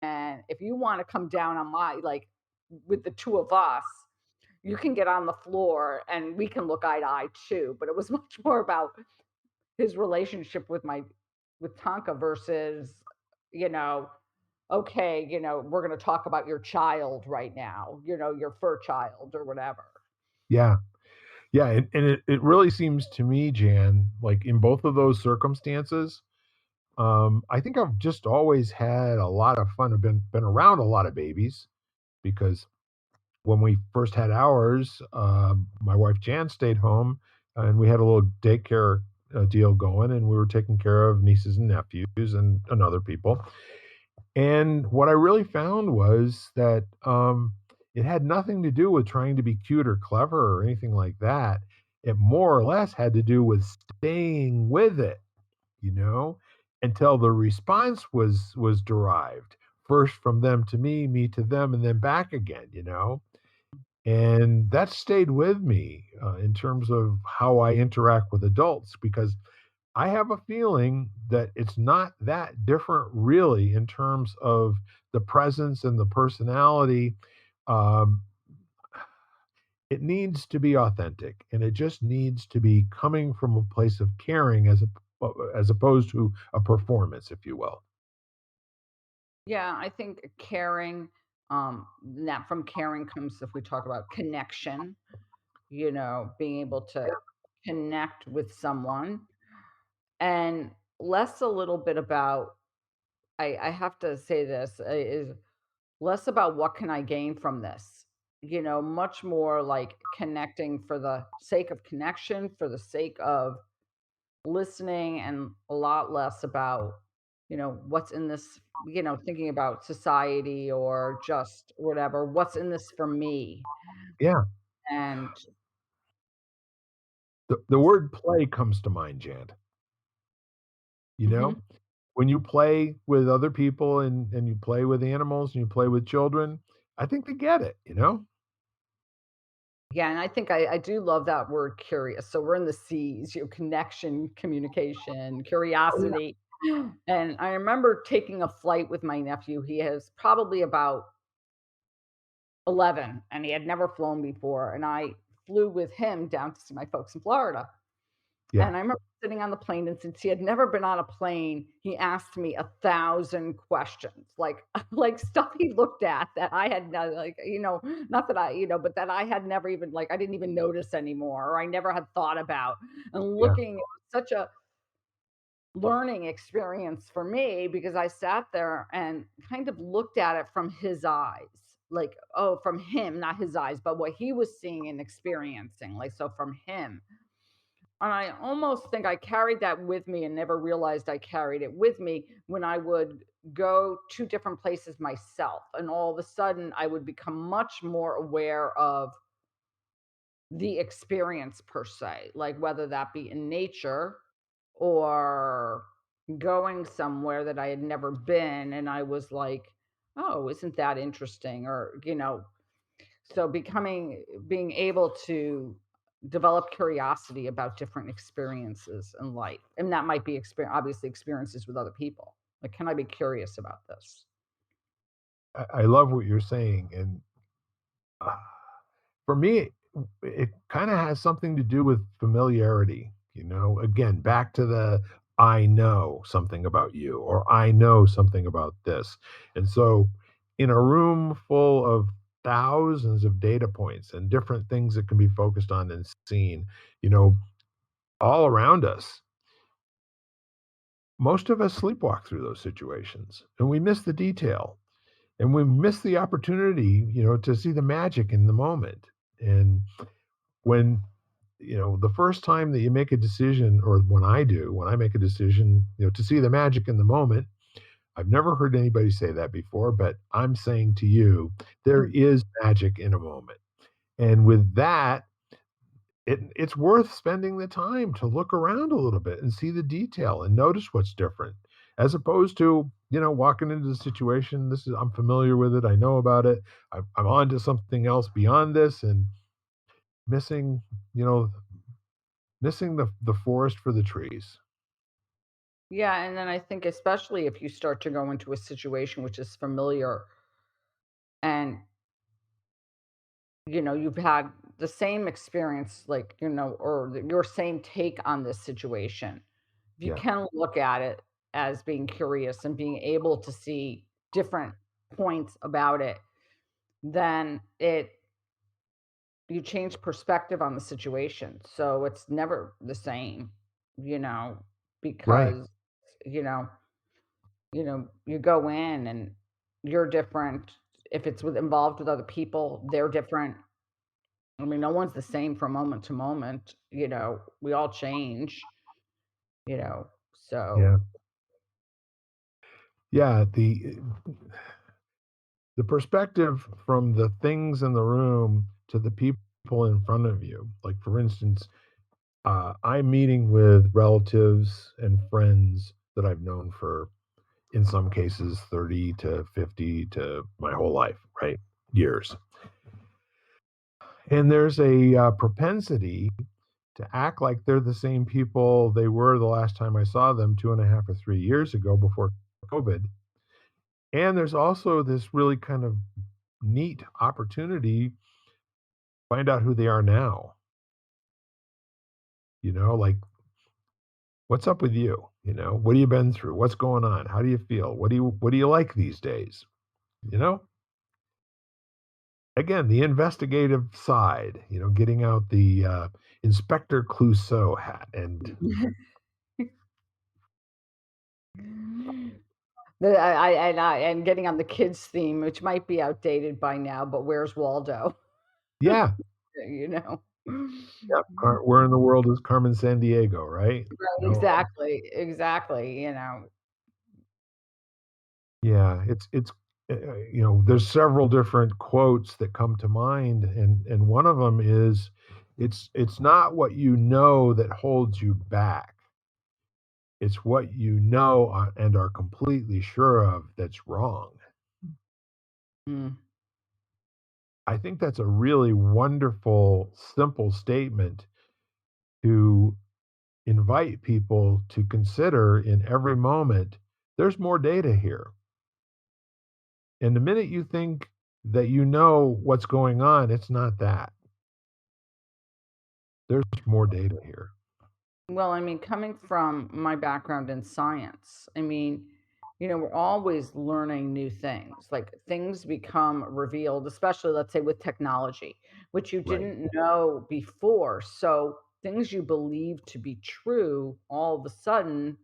And if you want to come down on my, like, with the two of us, you can get on the floor and we can look eye to eye too. But it was much more about his relationship with Tonka versus, you know, okay, we're going to talk about your child right now, your fur child or whatever. Yeah. Yeah, and it really seems to me, Jan, like in both of those circumstances, I think I've just always had a lot of fun. I've been around a lot of babies because when we first had ours, my wife Jan stayed home, and we had a little daycare deal going, and we were taking care of nieces and nephews and other people. And what I really found was that it had nothing to do with trying to be cute or clever or anything like that. It more or less had to do with staying with it, you know, until the response was derived first from them to me to them, and then back again, you know. And that stayed with me in terms of how I interact with adults because I have a feeling that it's not that different really in terms of the presence and the personality. Um, it needs to be authentic, and it just needs to be coming from a place of caring as opposed to a performance, if you will. Yeah, I think caring, that from caring comes, if we talk about connection, being able to connect with someone, and less a little bit about, I have to say this, is less about what can I gain from this, much more like connecting for the sake of connection, for the sake of listening, and a lot less about, what's in this, thinking about society or just whatever, what's in this for me. Yeah. And The word play comes to mind, Jan. You mhm. know, when you play with other people and you play with animals and you play with children, I think they get it, you know? Yeah, and I think I do love that word curious. So we're in the C's, connection, communication, Oh, yeah. curiosity. And I remember taking a flight with my nephew. He is probably about 11 and he had never flown before. And I flew with him down to see my folks in Florida. Yeah. And I remember sitting on the plane, and since he had never been on a plane, he asked me 1,000 questions, like like stuff he looked at that I had no, like, not that but that I had never even, like, I didn't even notice anymore, or I never had thought about. And Yeah. looking, it was such a learning experience for me because I sat there and kind of looked at it from his eyes. Like, oh, from him, not his eyes, but what he was seeing and experiencing. Like, so from him. And I almost think I carried that with me and never realized I carried it with me when I would go to different places myself. And all of a sudden, I would become much more aware of the experience per se, like whether that be in nature or going somewhere that I had never been. And I was like, oh, isn't that interesting? Or, so being able to develop curiosity about different experiences in life, and that might be obviously experiences with other people. Like, can I be curious about this? I love what you're saying, and, uh, for me, it kinda has something to do with familiarity, you know? Again, back to the, "I know something about you," or, "I know something about this." And so, in a room full of thousands of data points and different things that can be focused on and seen, you know, all around us, most of us sleepwalk through those situations, and we miss the detail, and we miss the opportunity, you know, to see the magic in the moment. And when, you know, the first time that you make a decision, or when I do, when I make a decision, you know, to see the magic in the moment, I've never heard anybody say that before, but I'm saying to you, there is magic in a moment. And with that, it's worth spending the time to look around a little bit and see the detail and notice what's different, as opposed to, you know, walking into the situation. This is, I'm familiar with it. I know about it. I'm on to something else beyond this, and missing, you know, missing the forest for the trees. Yeah, and then I think especially if you start to go into a situation which is familiar and, you've had the same experience, like, or your same take on this situation. If you Yeah, can look at it as being curious and being able to see different points about it, then you change perspective on the situation. So it's never the same, you know, right. because, you know, you go in and you're different. If it's involved with other people, they're different. I mean, no one's the same from moment to moment. We all change, you know. Yeah. So Yeah, the perspective from the things in the room to the people in front of you. Like, for instance, I'm meeting with relatives and friends that I've known for, in some cases, 30 to 50 to my whole life, right? Years. And there's a propensity to act like they're the same people they were the last time I saw them 2.5 or 3 years ago before COVID. And there's also this really kind of neat opportunity to find out who they are now. Like, what's up with you? What have you been through? What's going on? How do you feel? What do you like these days? You know? Again, the investigative side, getting out the Inspector Clouseau hat and and getting on the kids theme, which might be outdated by now, but where's Waldo? yeah, you know. yeah, where in the world is Carmen Sandiego, right? Right, You know, exactly, exactly. yeah, there's several different quotes that come to mind, and one of them is, "It's not what you know that holds you back. It's what you know, and are completely sure of that's wrong." Mm, I think that's a really wonderful, simple statement to invite people to consider in every moment. There's more data here. And the minute you think that you know what's going on, it's not that. There's more data here. well, I mean, coming from my background in science, I mean, we're always learning new things. Like things become revealed, especially let's say with technology, which you Right. didn't know before. So things you believe to be true all of a sudden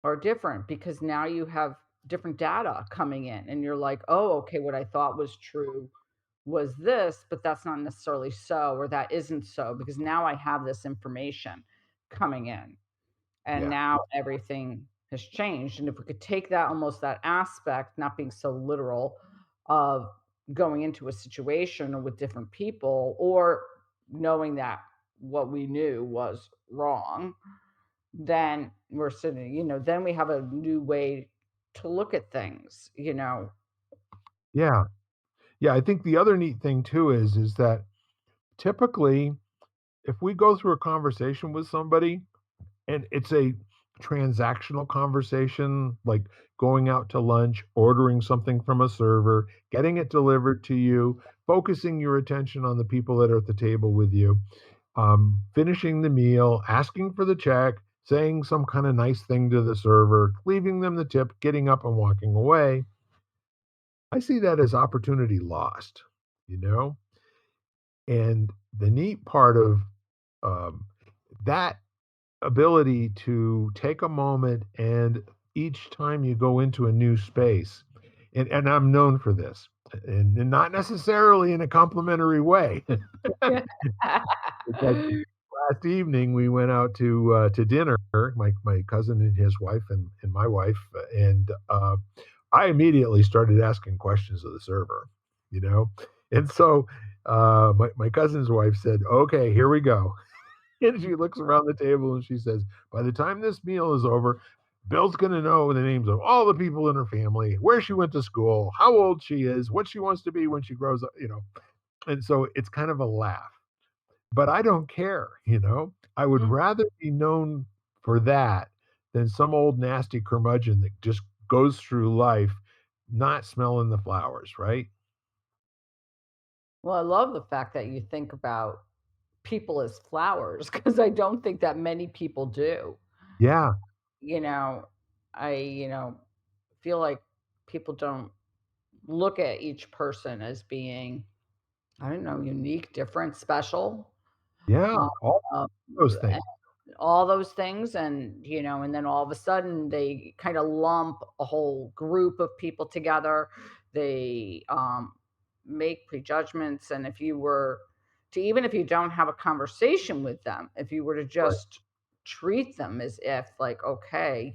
are different because now you have different data coming in and you're like, "Oh, okay, what I thought was true was this, but that's not necessarily so, or that isn't so because now I have this information coming in and Yeah. now everything has changed." And if we could take that almost that aspect, not being so literal, of going into a situation or with different people or knowing that what we knew was wrong, then we're sitting, then we have a new way to look at things. Yeah. Yeah. I think the other neat thing too is that typically, if we go through a conversation with somebody and it's a transactional conversation, like going out to lunch, ordering something from a server, getting it delivered to you, focusing your attention on the people that are at the table with you, finishing the meal, asking for the check, saying some kind of nice thing to the server, leaving them the tip, getting up and walking away. I see that as opportunity lost, you know? And the neat part of um, that ability to take a moment, and each time you go into a new space, and I'm known for this, and not necessarily in a complimentary way. Because last evening we went out to dinner, my cousin and his wife and my wife, and I immediately started asking questions of the server, you know? And so my cousin's wife said, "Okay, here we go." And she looks around the table and she says, "By the time this meal is over, Bill's going to know the names of all the people in her family, where she went to school, how old she is, what she wants to be when she grows up." And so it's kind of a laugh. But I don't care. I would Mm, rather be known for that than some old nasty curmudgeon that just goes through life not smelling the flowers, right? Well, I love the fact that you think about people as flowers because I don't think that many people do. Yeah, You know, I feel like people don't look at each person as being, I don't know, unique, different, special. yeah, all Uh, those things, all those things and then all of a sudden they kind of lump a whole group of people together. They make prejudgments, and if you were to, even if you don't have a conversation with them, if you were to right, just treat them as if like, okay,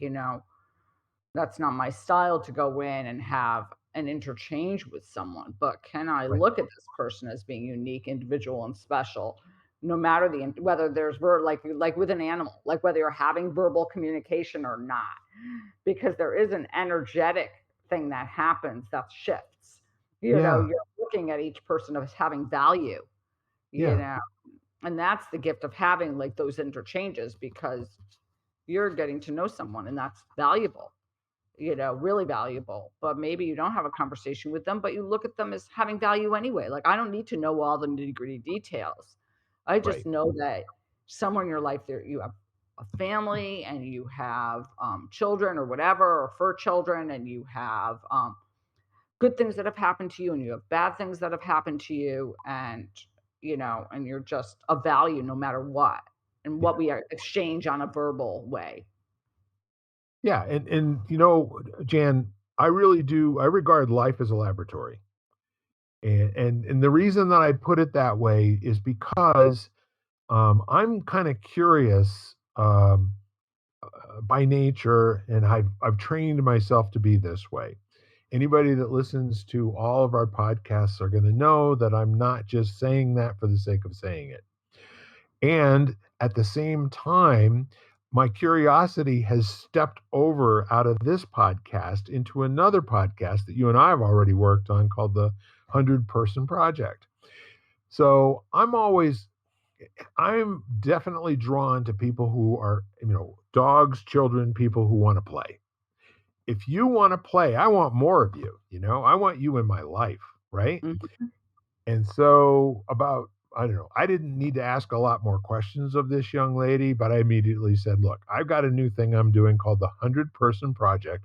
that's not my style to go in and have an interchange with someone, but can I right. look at this person as being unique, individual, and special, no matter whether there's like with an animal, like whether you're having verbal communication or not, because there is an energetic thing that happens that shifts. Yeah, You're looking at each person as having value, you yeah, know, and that's the gift of having like those interchanges because you're getting to know someone and that's valuable, really valuable. But maybe you don't have a conversation with them, but you look at them as having value anyway. Like, I don't need to know all the nitty gritty details. I just right. know that somewhere in your life there you have a family and you have children or whatever, or fur children, and you have good things that have happened to you and you have bad things that have happened to you. And you're just a value no matter what and what we exchange on a verbal way. Yeah, and Jan, I regard life as a laboratory. And the reason that I put it that way is because I'm kind of curious by nature, and I've trained myself to be this way. Anybody that listens to all of our podcasts are going to know that I'm not just saying that for the sake of saying it. And at the same time, my curiosity has stepped over out of this podcast into another podcast that you and I have already worked on called the 100 Person Project. So I'm definitely drawn to people who are, dogs, children, people who want to play. If you want to play, I want more of you, I want you in my life, right? Mhm. And so I don't know, I didn't need to ask a lot more questions of this young lady, but I immediately said, "Look, I've got a new thing I'm doing called the 100 Person Project,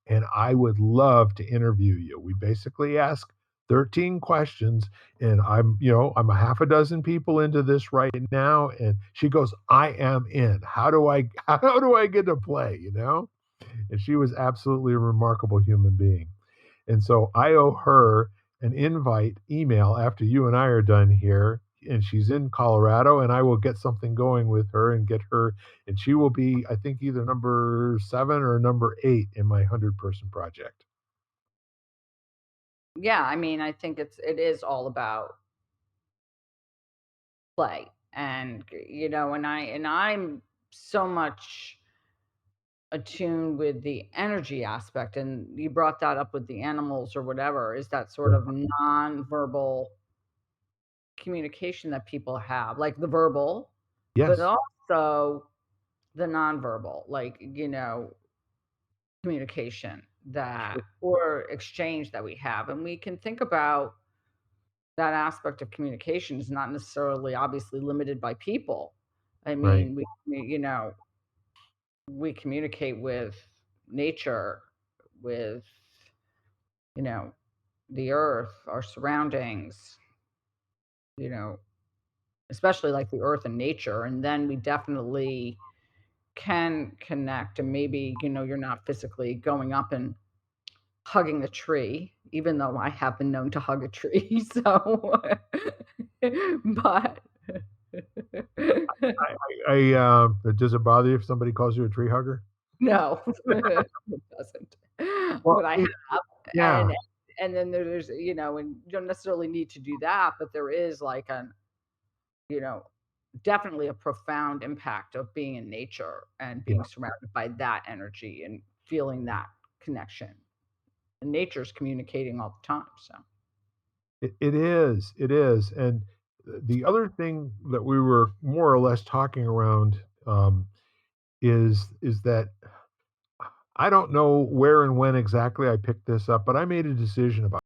and I would love to interview you." We basically ask 13 questions, and I'm a half a dozen people into this right now, and she goes, "I am in. How do I get to play?" And she was absolutely a remarkable human being. And so I owe her an invite email after you and I are done here. And she's in Colorado, and I will get something going with her and get her. And she will be, I think, either number 7 or number 8 in my 100 Person Project. Yeah, I mean, I think it is all about play. And I'm so much attuned with the energy aspect, and you brought that up with the animals or whatever, is that sort Yeah. of non-verbal communication that people have, like the verbal, but Yes. also the nonverbal, like, communication that or exchange that we have. And we can think about that aspect of communication is not necessarily obviously limited by people. I Right. mean, we communicate with nature, with, you know, the earth, our surroundings, you know, especially like the earth and nature. And then we definitely can connect. And maybe, you're not physically going up and hugging a tree, even though I have been known to hug a tree. So, but Does it bother you if somebody calls you a tree hugger? no, it doesn't. Well, But I have, yeah, and then and you don't necessarily need to do that, but there is like you know, definitely a profound impact of being in nature and being yeah. surrounded by that energy and feeling that connection. And nature's communicating all the time. So, It is, it is, and the other thing that we were more or less talking around, is that I don't know where and when exactly I picked this up, but I made a decision about